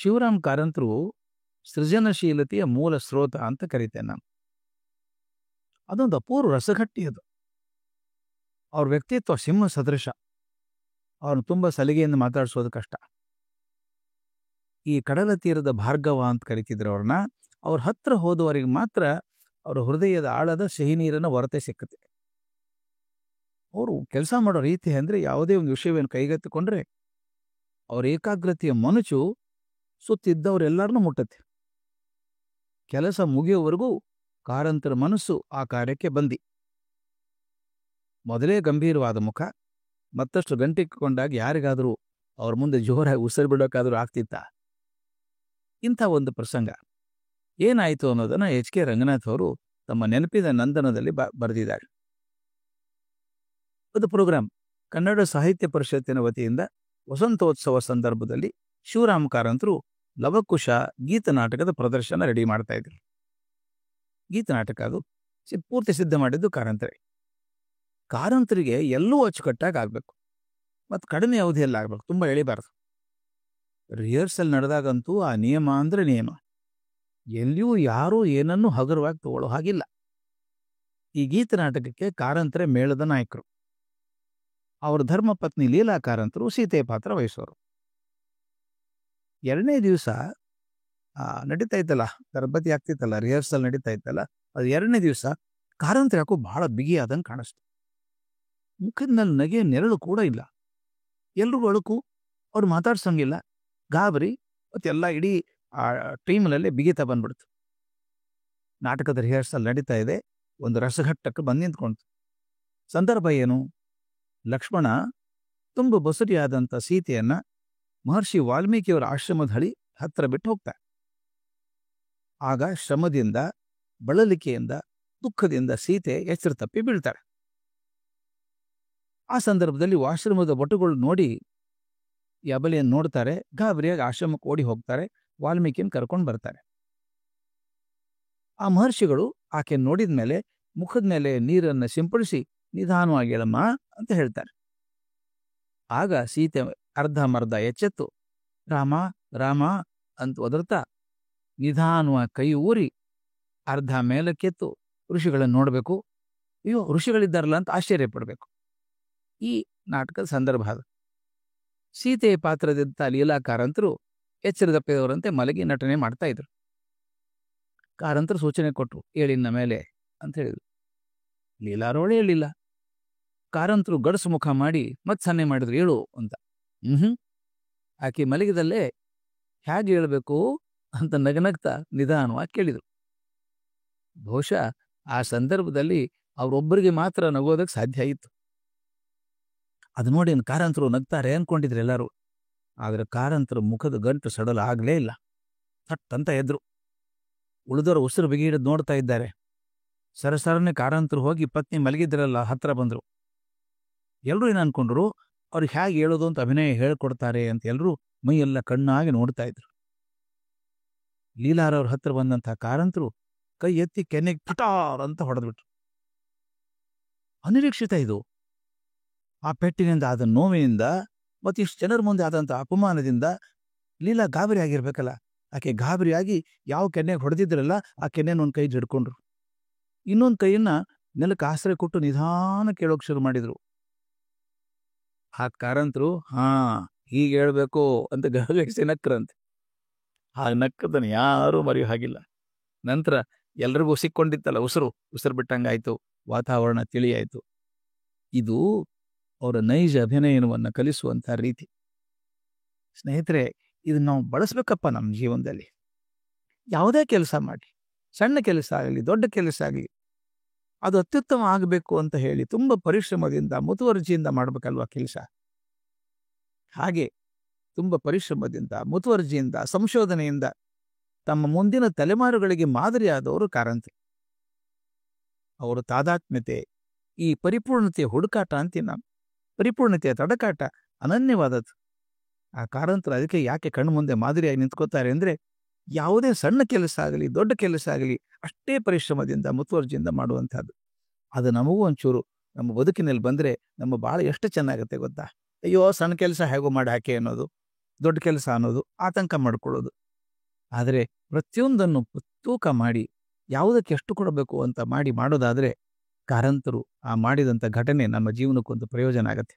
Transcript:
ಶಿವರಾಮ್ ಕಾರಂತರು ಸೃಜನಶೀಲತೆಯ ಮೂಲ ಸ್ರೋತ ಅಂತ ಕರಿತೇನೆ ನಾನು. ಅದೊಂದು ಅಪೂರ್ವ ರಸಗಟ್ಟಿ ಅದು. ಅವ್ರ ವ್ಯಕ್ತಿತ್ವ ಸಿಂಹ ಸದೃಶ. ಅವ್ರನ್ನ ತುಂಬ ಸಲಿಗೆಯಿಂದ ಮಾತಾಡಿಸೋದು ಕಷ್ಟ. ಈ ಕಡಲ ತೀರದ ಭಾರ್ಗವ ಅಂತ ಕರಿತಿದ್ರು ಅವ್ರನ್ನ. ಅವ್ರ ಹತ್ರ ಹೋದವರಿಗೆ ಮಾತ್ರ ಅವರ ಹೃದಯದ ಆಳದ ಸಿಹಿ ನೀರನ್ನು ಹೊರತೆ ಸಿಕ್ಕುತ್ತೆ. ಅವರು ಕೆಲಸ ಮಾಡೋ ರೀತಿ ಅಂದರೆ ಯಾವುದೇ ಒಂದು ವಿಷಯವನ್ನು ಕೈಗೆತ್ತಿಕೊಂಡ್ರೆ ಅವ್ರ ಏಕಾಗ್ರತೆಯ ಮನುಚು ಸುತ್ತಿದ್ದವರೆಲ್ಲರನ್ನೂ ಮುಟ್ಟುತ್ತೆ. ಕೆಲಸ ಮುಗಿಯುವವರೆಗೂ ಕಾರಂತರ ಮನಸ್ಸು ಆ ಕಾರ್ಯಕ್ಕೆ ಬಂದಿ. ಮೊದಲೇ ಗಂಭೀರವಾದ ಮುಖ, ಮತ್ತಷ್ಟು ಗಂಟಿಕೊಂಡಾಗ ಯಾರಿಗಾದರೂ ಅವ್ರ ಮುಂದೆ ಜೋರಾಗಿ ಉಸಿರು ಬಿಡೋಕ್ಕಾದರೂ ಆಗ್ತಿತ್ತ? ಇಂಥ ಒಂದು ಪ್ರಸಂಗ ಏನಾಯಿತು ಅನ್ನೋದನ್ನು H.K. ರಂಗನಾಥ್ ಅವರು ತಮ್ಮ ನೆನಪಿನ ನಂದನದಲ್ಲಿ ಬರೆದಿದ್ದಾರೆ. ಒಂದು ಪ್ರೋಗ್ರಾಂ ಕನ್ನಡ ಸಾಹಿತ್ಯ ಪರಿಷತ್ತಿನ ವತಿಯಿಂದ ವಸಂತೋತ್ಸವ ಸಂದರ್ಭದಲ್ಲಿ ಶಿವರಾಮ್ ಕಾರಂತರು ಲವಕುಶ ಗೀತನಾಟಕದ ಪ್ರದರ್ಶನ ರೆಡಿ ಮಾಡ್ತಾ ಇದ್ರು. ಗೀತನಾಟಕ ಅದು ಪೂರ್ತಿ ಸಿದ್ಧ ಮಾಡಿದ್ದು ಕಾರಂತರೇ. ಕಾರಂತರಿಗೆ ಎಲ್ಲೂ ಅಚ್ಚುಕಟ್ಟಾಗಿ ಆಗಬೇಕು ಮತ್ತು ಕಡಿಮೆ ಅವಧಿಯಲ್ಲಿ ಆಗಬೇಕು, ತುಂಬ ಎಳಿಬಾರ್ದು. ರಿಹರ್ಸಲ್ ನಡೆದಾಗಂತೂ ಆ ನಿಯಮ ಅಂದರೆ ನಿಯಮ. ಎಲ್ಲಿಯೂ ಯಾರೂ ಏನನ್ನೂ ಹಗುರವಾಗಿ ತಗೊಳ್ಳೋ ಹಾಗಿಲ್ಲ. ಈ ಗೀತನಾಟಕಕ್ಕೆ ಕಾರಂತರೇ ಮೇಳದ ನಾಯಕರು. ಅವರ ಧರ್ಮಪತ್ನಿ ಲೀಲಾ ಕಾರಂತರು ಸೀತೆಯ ಪಾತ್ರ ವಹಿಸೋರು. ಎರಡನೇ ದಿವಸ ನಡೀತಾ ಇತ್ತಲ್ಲ, ತರಬೇತಿ ಆಗ್ತಿತ್ತಲ್ಲ, ರಿಹರ್ಸಲ್ ನಡೀತಾ ಇತ್ತಲ್ಲ, ಅದು ಎರಡನೇ ದಿವಸ ಕಾರಂತರ ಯಾಕೋ ಬಹಳ ಬಿಗಿಯಾದಂಗೆ ಕಾಣಿಸ್ತು. ಮುಖದ ಮೇಲೆ ನಗೆ ನೆರಳು ಕೂಡ ಇಲ್ಲ. ಎಲ್ರಿಗೂ ಅಳುಕು, ಅವ್ರು ಮಾತಾಡ್ಸಂಗಿಲ್ಲ, ಗಾಬರಿ, ಮತ್ತೆಲ್ಲ ಇಡೀ ಆ ಟೀಮ್ನಲ್ಲೇ ಬಿಗಿತ ಬಂದ್ಬಿಡ್ತು. ನಾಟಕದ ರಿಹರ್ಸಲ್ ನಡೀತಾ ಇದೆ. ಒಂದು ರಸಘಟ್ಟಕ್ಕೆ ಬಂದು ನಿಂತ್ಕೊಂತು. ಸಂದರ್ಭ ಏನು? ಲಕ್ಷ್ಮಣ ತುಂಬ ಬಸುರಿಯಾದಂಥ ಸೀತೆಯನ್ನ ಮಹರ್ಷಿ ವಾಲ್ಮೀಕಿಯವರ ಆಶ್ರಮದ ಹಳಿ ಹತ್ರ ಬಿಟ್ಟು ಹೋಗ್ತಾರೆ. ಆಗ ಶ್ರಮದಿಂದ, ಬಳಲಿಕೆಯಿಂದ, ದುಃಖದಿಂದ ಸೀತೆ ಎಚ್ಚರ ತಪ್ಪಿ ಬೀಳ್ತಾಳೆ. ಆ ಸಂದರ್ಭದಲ್ಲಿ ಆಶ್ರಮದ ಭಟುಗಳು ನೋಡಿ ಈ ಅಬಲೆಯನ್ನು ನೋಡ್ತಾರೆ. ಗಾಬರಿಯಾಗಿ ಆಶ್ರಮಕ್ಕೆ ಓಡಿ ಹೋಗ್ತಾರೆ. ವಾಲ್ಮೀಕಿಯನ್ನು ಕರ್ಕೊಂಡು ಬರ್ತಾರೆ. ಆ ಮಹರ್ಷಿಗಳು ಆಕೆ ನೋಡಿದ ಮೇಲೆ ಮುಖದ ಮೇಲೆ ನೀರನ್ನು ಸಿಂಪಡಿಸಿ ನಿಧಾನವಾಗಿ ಹೇಳಮ್ಮ ಅಂತ ಹೇಳ್ತಾರೆ. ಆಗ ಸೀತೆ ಅರ್ಧಮರ್ಧ ಎಚ್ಚೆತ್ತು ರಾಮ ರಾಮ ಅಂತ ಒದರ್ತಾ ನಿಧಾನವಾಗಿ ಕೈ ಊರಿ ಅರ್ಧ ಮೇಲಕ್ಕೆತ್ತು ಋಷಿಗಳನ್ನು ನೋಡಬೇಕು. ಅಯ್ಯೋ, ಋಷಿಗಳಿದ್ದಾರಲ್ಲ ಅಂತ ಆಶ್ಚರ್ಯ ಪಡಬೇಕು. ಈ ನಾಟಕದ ಸಂದರ್ಭ ಅದು. ಸೀತೆಯ ಪಾತ್ರದಿಂದ ಲೀಲಾ ಕಾರಂತರು ಎಚ್ಚರದಪ್ಪಿದವರಂತೆ ಮಲಗಿ ನಟನೆ ಮಾಡ್ತಾ ಇದ್ರು. ಕಾರಂತರು ಸೂಚನೆ ಕೊಟ್ಟರು, ಏಳಿನ ಮೇಲೆ ಅಂತ ಹೇಳಿದ್ರು. ಲೀಲಾರೋಳು ಹೇಳಿಲ್ಲ. ಕಾರಂತರು ಗಡಸು ಮುಖ ಮಾಡಿ ಮತ್ತೆ ಸನ್ನೆ ಮಾಡಿದ್ರು, ಏಳು ಅಂತ. ಆಕೆ ಮಲಗಿದಲ್ಲೇ ಹೇಗೆ ಹೇಳ್ಬೇಕು ಅಂತ ನಗನಗ್ತಾ ನಿಧಾನವಾಗಿ ಕೇಳಿದರು. ಬಹುಶಃ ಆ ಸಂದರ್ಭದಲ್ಲಿ ಅವರೊಬ್ಬರಿಗೆ ಮಾತ್ರ ನಗೋದಕ್ಕೆ ಸಾಧ್ಯ ಆಯಿತು. ಅದು ನೋಡಿ ಕಾರಂತರು ನಗ್ತಾರೆ ಅನ್ಕೊಂಡಿದ್ರು ಎಲ್ಲರೂ. ಆದರೆ ಕಾರಂತರ ಮುಖದ ಗಂಟು ಸಡಲ ಆಗಲೇ ಇಲ್ಲ. ಥಟ್ ಅಂತ ಎದ್ರು. ಉಳಿದವರು ಉಸಿರು ಬಿಗಿ ಹಿಡಿದು ನೋಡ್ತಾ ಇದ್ದಾರೆ. ಸರಸರನೆ ಕಾರಂತರು ಹೋಗಿ ಪತ್ನಿ ಮಲಗಿದ್ರಲ್ಲ ಹತ್ರ ಬಂದರು. ಎಲ್ಲರೂ ಏನು ಅನ್ಕೊಂಡ್ರು, ಅವ್ರಿಗೆ ಹೇಗೆ ಹೇಳೋದು ಅಂತ ಅಭಿನಯ ಹೇಳ್ಕೊಡ್ತಾರೆ ಅಂತ ಎಲ್ಲರೂ ಮೈಯೆಲ್ಲ ಕಣ್ಣಾಗಿ ನೋಡ್ತಾ ಇದ್ರು. ಲೀಲಾರವ್ರ ಹತ್ರ ಬಂದಂಥ ಕಾರಂತರು ಕೈ ಎತ್ತಿ ಕೆನ್ನೆಗೆ ಪಟಾರ್ ಅಂತ ಹೊಡೆದ್ಬಿಟ್ರು. ಅನಿರೀಕ್ಷಿತ ಇದು. ಆ ಪೆಟ್ಟಿನಿಂದ ಆದ ನೋವಿನಿಂದ ಮತ್ತು ಇಷ್ಟು ಜನರ ಮುಂದೆ ಆದಂಥ ಅಪಮಾನದಿಂದ ಲೀಲಾ ಗಾಬರಿ ಆಗಿರ್ಬೇಕಲ್ಲ. ಆಕೆ ಗಾಬರಿಯಾಗಿ ಯಾವ ಕೆನ್ನೆಗೆ ಹೊಡೆದಿದ್ರಲ್ಲ ಆ ಕೆನ್ನೆನ ಒಂದು ಕೈ ಹಿಡ್ಕೊಂಡ್ರು. ಇನ್ನೊಂದು ಕೈಯನ್ನ ನೆಲಕ್ಕೆ ಆಶ್ರಯ ಕೊಟ್ಟು ನಿಧಾನ ಕೇಳೋಕೆ ಶುರು ಮಾಡಿದ್ರು. ಆ ಕಾರಂತರು ಹೀಗೆ ಹೇಳ್ಬೇಕು ಅಂತ ಗಹಗಹಿಸಿ ನಕ್ರಂತೆ. ಆ ನಕ್ಕದನ್ನು ಯಾರೂ ಮರೆಯೋ ಹಾಗಿಲ್ಲ. ನಂತರ ಎಲ್ರಿಗೂ ಸಿಕ್ಕೊಂಡಿತ್ತಲ್ಲ ಉಸಿರು ಬಿಟ್ಟಂಗಾಯ್ತು, ವಾತಾವರಣ ತಿಳಿಯಾಯಿತು. ಇದು ಅವರ ನೈಜ ಅಭಿನಯನವನ್ನು ಕಲಿಸುವಂಥ ರೀತಿ. ಸ್ನೇಹಿತರೆ, ಇದನ್ನು ನಾವು ಬಳಸ್ಬೇಕಪ್ಪ ನಮ್ಮ ಜೀವನದಲ್ಲಿ. ಯಾವುದೇ ಕೆಲಸ ಮಾಡಿ, ಸಣ್ಣ ಕೆಲಸ ಆಗಲಿ ದೊಡ್ಡ ಕೆಲಸ ಆಗಲಿ, ಅದು ಅತ್ಯುತ್ತಮ ಆಗಬೇಕು ಅಂತ ಹೇಳಿ ತುಂಬ ಪರಿಶ್ರಮದಿಂದ ಮುತುವರ್ಜಿಯಿಂದ ಮಾಡಬೇಕಲ್ವ ಕೆಲಸ. ಹಾಗೆ ತುಂಬ ಪರಿಶ್ರಮದಿಂದ ಮುತುವರ್ಜಿಯಿಂದ ಸಂಶೋಧನೆಯಿಂದ ತಮ್ಮ ಮುಂದಿನ ತಲೆಮಾರುಗಳಿಗೆ ಮಾದರಿಯಾದವರು ಕಾರಂತರು. ಅವರ ತಾದಾತ್ಮ್ಯತೆ, ಈ ಪರಿಪೂರ್ಣತೆಯ ಹುಡುಕಾಟ ಅಂತೀವಿ ನಾವು, ಪರಿಪೂರ್ಣತೆಯ ತಡಕಾಟ ಅನನ್ಯವಾದದ್ದು. ಆ ಕಾರಂತರು ಅದಕ್ಕೆ ಯಾಕೆ ಕಣ್ಣು ಮುಂದೆ ಮಾದರಿಯಾಗಿ ನಿಂತ್ಕೋತಾರೆ ಅಂದರೆ, ಯಾವುದೇ ಸಣ್ಣ ಕೆಲಸ ಆಗಲಿ ದೊಡ್ಡ ಕೆಲಸ ಆಗಲಿ ಅಷ್ಟೇ ಪರಿಶ್ರಮದಿಂದ ಮುತುವರ್ಜಿಯಿಂದ ಮಾಡುವಂಥದ್ದು. ಅದು ನಮಗೂ ಒಂಚೂರು ನಮ್ಮ ಬದುಕಿನಲ್ಲಿ ಬಂದರೆ ನಮ್ಮ ಭಾಳ ಎಷ್ಟು ಚೆನ್ನಾಗುತ್ತೆ ಗೊತ್ತಾ. ಅಯ್ಯೋ, ಸಣ್ಣ ಕೆಲಸ ಹೇಗೋ ಮಾಡಿ ಹಾಕಿ ಅನ್ನೋದು. ದೊಡ್ಡ ಕೆಲಸ ಅನ್ನೋದು, ಆತಂಕ ಮಾಡ್ಕೊಳ್ಳೋದು. ಆದರೆ ಪ್ರತಿಯೊಂದನ್ನು ತೂಕ ಮಾಡಿ ಯಾವುದಕ್ಕೆ ಎಷ್ಟು ಕೊಡಬೇಕು ಅಂತ ಮಾಡೋದಾದರೆ ಕಾರಂತರು ಆ ಮಾಡಿದಂಥ ಘಟನೆ ನಮ್ಮ ಜೀವನಕ್ಕೊಂದು ಪ್ರಯೋಜನ ಆಗತ್ತೆ.